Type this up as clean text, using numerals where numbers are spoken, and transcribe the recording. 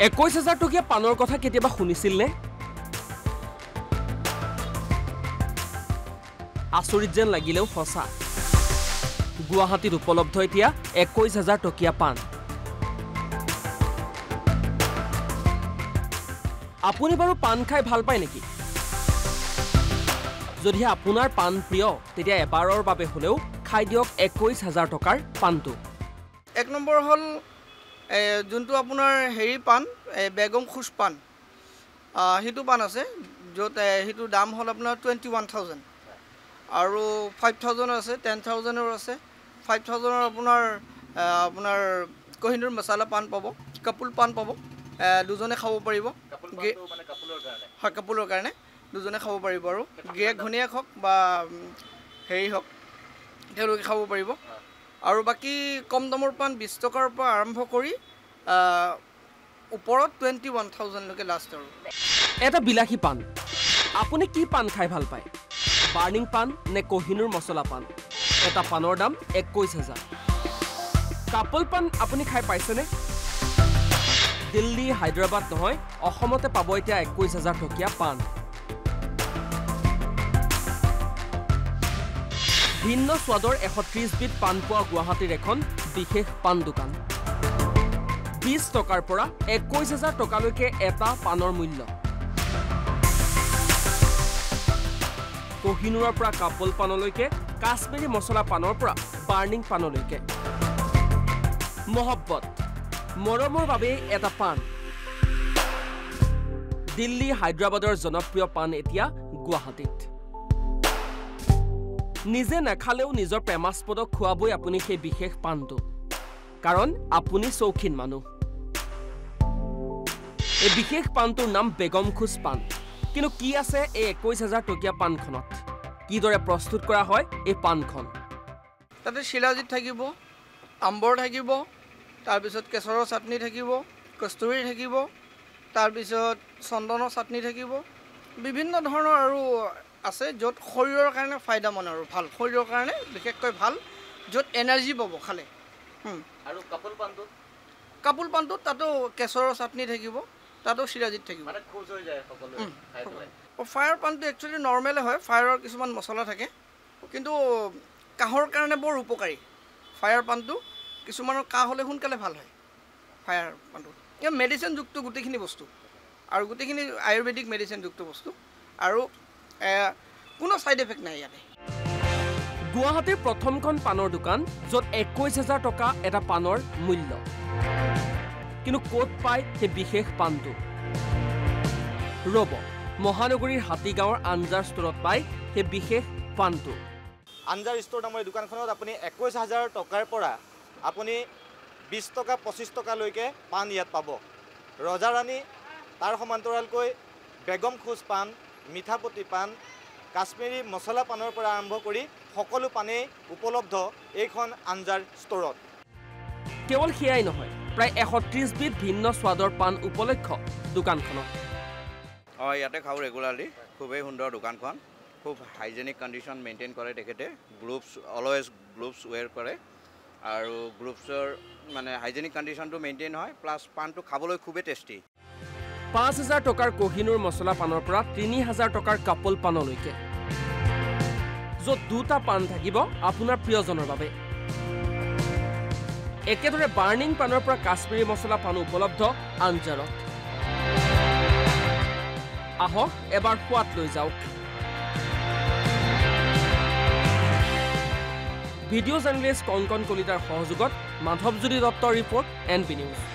21,000 টকীয়া পানৰ কথা কেতিয়াবা শুনিছিল নে? আচৰিত যেন লাগিলেও সঁচা। গুৱাহাটীত উপলব্ধ এতিয়া 21,000 টকীয়া পান। আপুনি বাৰু পান খাই ভাল পায় নেকি? যদি আপোনাৰ পান প্ৰিয় তেতিয়া এবাৰৰ বাবে হলেও খাই দিয়ক 21,000 টকাৰ পানটো। এক নম্বৰ হল যোনটো আপোনাৰ হেৰি পান বেগম খুশ পান হিটো পান আছে য'ত হিটো দাম হল আপোনাৰ 21,000 আৰু 5,000 আছে 10,000 আছে 5,000 আপোনাৰ কোহিনুৰ মছলা পান পাব কাপুল পান পাব দুজনে খাব পাৰিব হয় কাপুলৰ কাৰণে দুজনে খাব পাৰিব আৰু গিয়েক ঘনীয়েক হওক বা হেৰি হওক তেওঁলোকে খাব পাৰিব আৰু বাকি কম দামৰ পান 20 টকাৰ পৰা আৰম্ভ কৰি ওপৰত 21,000 লৈকে লাষ্ট আৰু এটা বিলাহী পান আপুনি কি পান খাই ভাল পায় বাৰ্নিং পান নে কোহিনুৰ মছলা পান এটা পানৰ দাম 21,000 কাপল পান আপুনি খাই পাইছেনে দিল্লী হায়দৰাবাদ নহয় অসমতে পাব এতিয়া 21,000 টকীয়া পান ভিন্ন স্বাদৰ 130 বিধ পান পোৱা গুৱাহাটীৰ এখন বিশেষ পান দোকান 20 টকাৰ পৰা 21,000 টকালৈকে এটা পানৰ মূল্য কোহিনুৰৰ পৰা কাপল পানলৈকে কাশ্মীৰী মছলা পানৰ পৰা বাৰ্নিং পানলৈকে মহব্বত মৰমৰ বাবে এটা পান দিল্লী হায়দৰাবাদৰ জনপ্ৰিয় পান এতিয়া গুৱাহাটীত নিজে নাখালেও নিজৰ প্ৰেমাস্পদক খোৱাবই আপুনি সেই বিশেষ পানটো কাৰণ আপুনি চৌখিন মানুহ এই বিশেষ পানটোৰ নাম বেগম খুশ পান কিন্তু কি আছে এই 21,000 টকীয়া পানখনত কিদৰে প্ৰস্তুত কৰা হয় এই পানখন তাতে শিলাজিত থাকিব আম্বৰ থাকিব তাৰ পিছত কেশৰৰ চাটনি থাকিব কস্তুৰী থাকিব তাৰ পিছত চন্দনৰ চাটনি থাকিব বিভিন্ন ধৰণৰ আৰু আছে য'ত শৰীৰৰ কাৰণে ফায়দামন আৰু ভাল শৰীৰৰ কাৰণে বিশেষকৈ ভাল য'ত এনাৰ্জি পাব খালে আৰু কাপুল পানটো তাতো কেশৰৰ চাটনি থাকিব তাতো শিলাজিত থাকিব মানে খুজ হৈ যায় সকলো খাই ফায়াৰ পানটো একচুৱেলি নৰ্মেলে হয় ফায়াৰৰ কিছুমান মছলা থাকে কিন্তু কাহৰ কাৰণে বৰ উপকাৰী ফায়াৰ পানটো কিছুমানৰ কাহ হ'লে সোনকালে ভাল হয় ফায়াৰ পানটো মেডিচিন যুক্ত গোটেইখিনি বস্তু আৰু গোটেইখিনি আয়ুৰ্বেদিক মেডিচিন যুক্ত বস্তু আৰু কোনো সাইড এফেক্ট নাই ইয়াতে গুৱাহাটীৰ প্ৰথমখন পানৰ দোকান য'ত 21,000 টকা এটা পানৰ মূল্য কিন্তু ক'ত পায় সেই বিশেষ পানটো ৰব মহানগৰীৰ হাতীগাঁৱৰ আঞ্জাৰ ষ্টৰত পায় সেই বিশেষ পানটো আঞ্জাৰ ষ্ট'ৰ নামৰ দোকানখনত আপুনি 21,000 টকাৰ পৰা আপুনি 20 টকা 25 টকালৈকে পান ইয়াত পাব ৰজাৰাণী তাৰ সমান্তৰালকৈ বেগম খুশ পান মিঠাপতি পান কাশ্মীৰী মছলা পানৰ পৰা আৰম্ভ কৰি সকলো পানেই উপলব্ধ এইখন আঞ্জাৰ ষ্ট'ৰত কেৱল সেয়াই নহয় প্ৰায় 130 বিধ ভিন্ন স্বাদৰ পান উপলক্ষ দোকানখনত ইয়াতে খাওঁ ৰেগুলাৰলি খুবেই সুন্দৰ দোকানখন খুব হাইজেনিক কণ্ডিশ্যন মেইনটেইন কৰে তেখেতে গ্লোভছ অলৱেজ গ্লোভছ ৱেৰ কৰে আৰু গ্লোভছৰ মানে হাইজেনিক কণ্ডিশ্যনটো মেইনটেইন হয় প্লাছ পানটো খাবলৈ খুবেই টেষ্টি 5,000 টকাৰ কোহিনুৰ মছলা পানৰ পৰা 3,000 টকাৰ কাপল পানলৈকে য'ত দুটা পান থাকিব আপোনাৰ প্ৰিয়জনৰ বাবে একেদৰে বাৰ্নিং পানৰ পৰা কাশ্মীৰী মছলা পান উপলব্ধ আঞ্জাৰত আহক এবাৰ সোৱাদ লৈ যাওক ভিডিঅ' জাৰ্নেলিষ্ট কংকন কলিতাৰ সহযোগত মাধৱজ্যোতি দত্তৰ ৰিপৰ্ট NB নিউজ